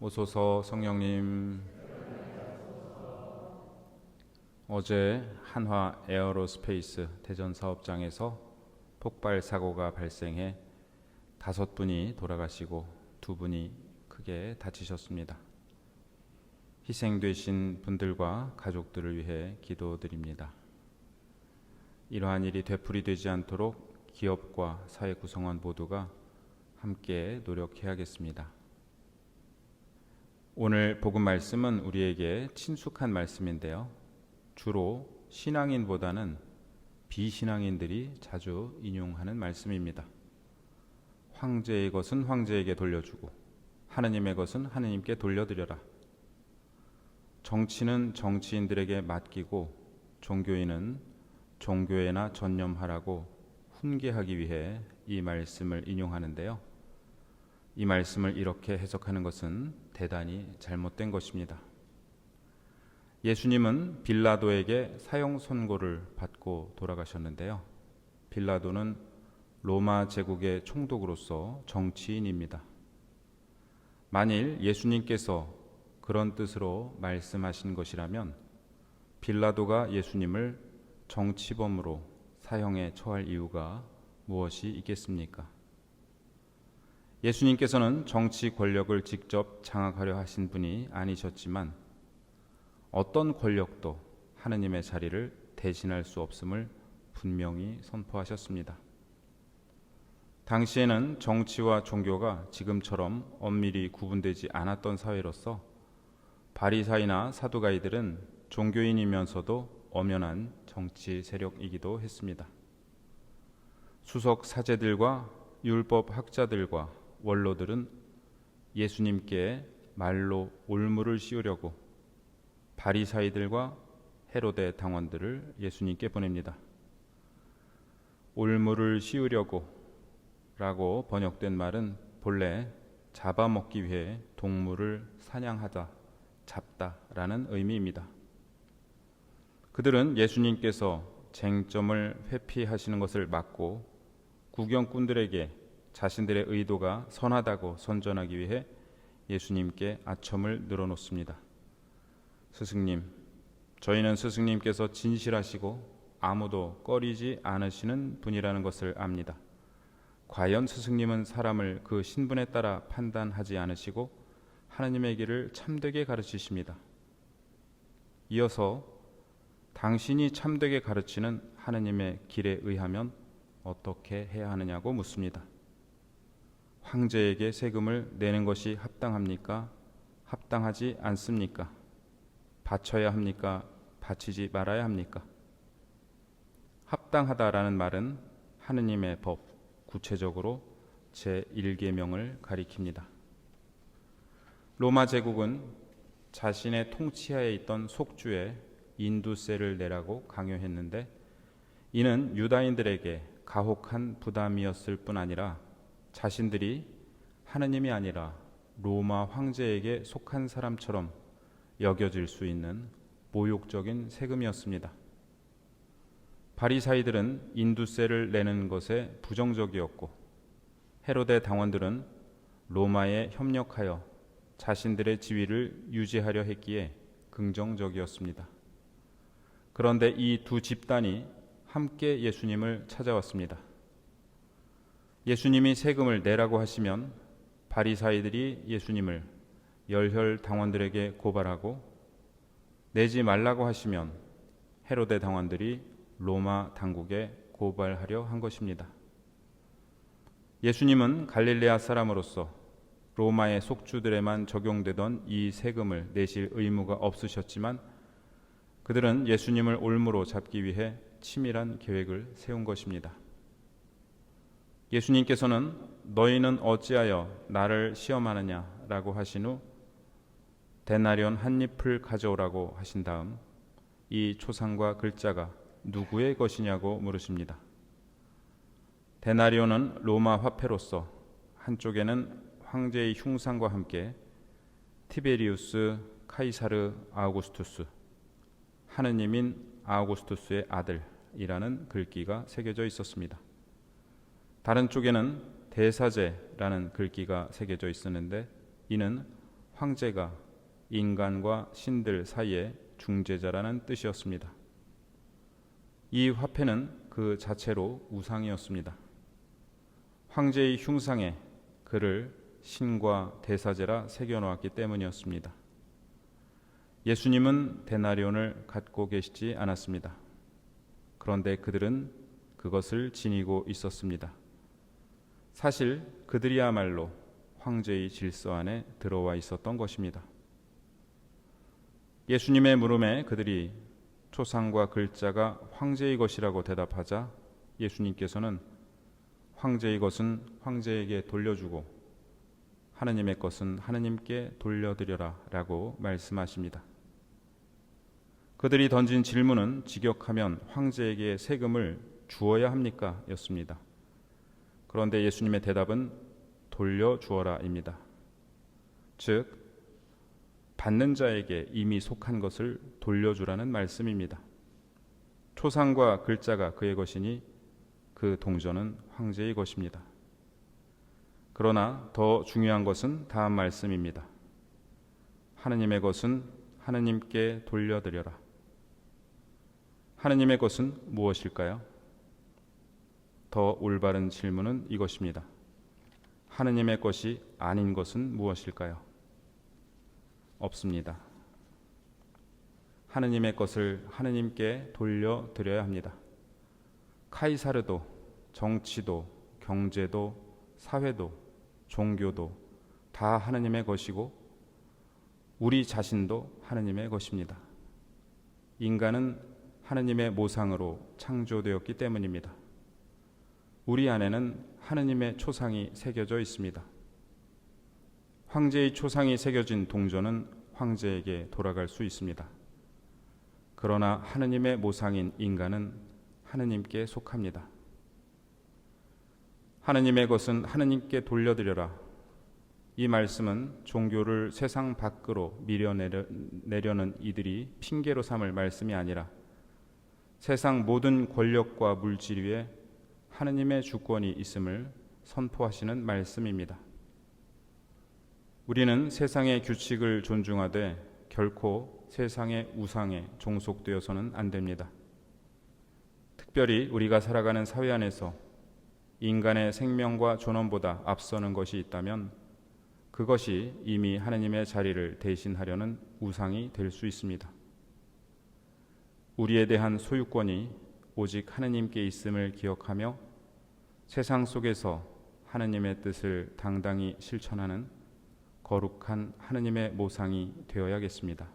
오소서. 성령님. 어제 한화 에어로스페이스 대전 사업장에서 폭발 사고가 발생해 5분이 돌아가시고 2분이 크게 다치셨습니다. 희생되신 분들과 가족들을 위해 기도드립니다. 이러한 일이 되풀이되지 않도록 기업과 사회 구성원 모두가 함께 노력해야겠습니다. 오늘 복음 말씀은 우리에게 친숙한 말씀인데요. 주로 신앙인보다는 비신앙인들이 자주 인용하는 말씀입니다. 황제의 것은 황제에게 돌려주고 하느님의 것은 하느님께 돌려드려라. 정치는 정치인들에게 맡기고 종교인은 종교에나 전념하라고 훈계하기 위해 이 말씀을 인용하는데요. 이 말씀을 이렇게 해석하는 것은 대단히 잘못된 것입니다. 예수님은 빌라도에게 사형 선고를 받고 돌아가셨는데요. 빌라도는 로마 제국의 총독으로서 정치인입니다. 만일 예수님께서 그런 뜻으로 말씀하신 것이라면 빌라도가 예수님을 정치범으로 사형에 처할 이유가 무엇이 있겠습니까? 예수님께서는 정치 권력을 직접 장악하려 하신 분이 아니셨지만 어떤 권력도 하느님의 자리를 대신할 수 없음을 분명히 선포하셨습니다. 당시에는 정치와 종교가 지금처럼 엄밀히 구분되지 않았던 사회로서 바리사이나 사두가이들은 종교인이면서도 엄연한 정치 세력이기도 했습니다. 수석 사제들과 율법 학자들과 원로들은 예수님께 말로 올무를 씌우려고 바리사이들과 헤로데 당원들을 예수님께 보냅니다. 올무를 씌우려고 라고 번역된 말은 본래 잡아먹기 위해 동물을 사냥하다, 잡다라는 의미입니다. 그들은 예수님께서 쟁점을 회피하시는 것을 막고 구경꾼들에게 자신들의 의도가 선하다고 선전하기 위해 예수님께 아첨을 늘어놓습니다. 스승님, 저희는 스승님께서 진실하시고 아무도 꺼리지 않으시는 분이라는 것을 압니다. 과연 스승님은 사람을 그 신분에 따라 판단하지 않으시고 하느님의 길을 참되게 가르치십니다. 이어서 당신이 참되게 가르치는 하느님의 길에 의하면 어떻게 해야 하느냐고 묻습니다. 황제에게 세금을 내는 것이 합당합니까? 합당하지 않습니까? 바쳐야 합니까? 바치지 말아야 합니까? 합당하다라는 말은 하느님의 법, 구체적으로 제1계명을 가리킵니다. 로마 제국은 자신의 통치하에 있던 속주에 인두세를 내라고 강요했는데 이는 유다인들에게 가혹한 부담이었을 뿐 아니라 자신들이 하느님이 아니라 로마 황제에게 속한 사람처럼 여겨질 수 있는 모욕적인 세금이었습니다. 바리사이들은 인두세를 내는 것에 부정적이었고 헤로데 당원들은 로마에 협력하여 자신들의 지위를 유지하려 했기에 긍정적이었습니다. 그런데 이 두 집단이 함께 예수님을 찾아왔습니다. 예수님이 세금을 내라고 하시면 바리사이들이 예수님을 열혈 당원들에게 고발하고 내지 말라고 하시면 헤로데 당원들이 로마 당국에 고발하려 한 것입니다. 예수님은 갈릴레아 사람으로서 로마의 속주들에만 적용되던 이 세금을 내실 의무가 없으셨지만 그들은 예수님을 올무로 잡기 위해 치밀한 계획을 세운 것입니다. 예수님께서는 너희는 어찌하여 나를 시험하느냐라고 하신 후 데나리온 한 잎을 가져오라고 하신 다음 이 초상과 글자가 누구의 것이냐고 물으십니다. 데나리온은 로마 화폐로서 한쪽에는 황제의 흉상과 함께 티베리우스 카이사르 아우구스투스, 하느님인 아우구스투스의 아들이라는 글귀가 새겨져 있었습니다. 다른 쪽에는 대사제라는 글귀가 새겨져 있었는데 이는 황제가 인간과 신들 사이의 중재자라는 뜻이었습니다. 이 화폐는 그 자체로 우상이었습니다. 황제의 흉상에 그를 신과 대사제라 새겨놓았기 때문이었습니다. 예수님은 데나리온을 갖고 계시지 않았습니다. 그런데 그들은 그것을 지니고 있었습니다. 사실 그들이야말로 황제의 질서 안에 들어와 있었던 것입니다. 예수님의 물음에 그들이 초상과 글자가 황제의 것이라고 대답하자 예수님께서는 황제의 것은 황제에게 돌려주고 하느님의 것은 하느님께 돌려드려라 라고 말씀하십니다. 그들이 던진 질문은 직역하면 황제에게 세금을 주어야 합니까? 였습니다. 그런데 예수님의 대답은 돌려주어라입니다. 즉 받는 자에게 이미 속한 것을 돌려주라는 말씀입니다. 초상과 글자가 그의 것이니 그 동전은 황제의 것입니다. 그러나 더 중요한 것은 다음 말씀입니다. 하느님의 것은 하느님께 돌려드려라. 하느님의 것은 무엇일까요? 더 올바른 질문은 이것입니다. 하느님의 것이 아닌 것은 무엇일까요? 없습니다. 하느님의 것을 하느님께 돌려드려야 합니다. 카이사르도, 정치도, 경제도, 사회도, 종교도 다 하느님의 것이고 우리 자신도 하느님의 것입니다. 인간은 하느님의 모상으로 창조되었기 때문입니다. 우리 안에는 하느님의 초상이 새겨져 있습니다. 황제의 초상이 새겨진 동전은 황제에게 돌아갈 수 있습니다. 그러나 하느님의 모상인 인간은 하느님께 속합니다. 하느님의 것은 하느님께 돌려드려라. 이 말씀은 종교를 세상 밖으로 밀어내려는 이들이 핑계로 삼을 말씀이 아니라 세상 모든 권력과 물질 위에 하느님의 주권이 있음을 선포하시는 말씀입니다. 우리는 세상의 규칙을 존중하되 결코 세상의 우상에 종속되어서는 안 됩니다. 특별히 우리가 살아가는 사회 안에서 인간의 생명과 존엄보다 앞서는 것이 있다면 그것이 이미 하느님의 자리를 대신하려는 우상이 될 수 있습니다. 우리에 대한 소유권이 오직 하느님께 있음을 기억하며 세상 속에서 하느님의 뜻을 당당히 실천하는 거룩한 하느님의 모상이 되어야겠습니다.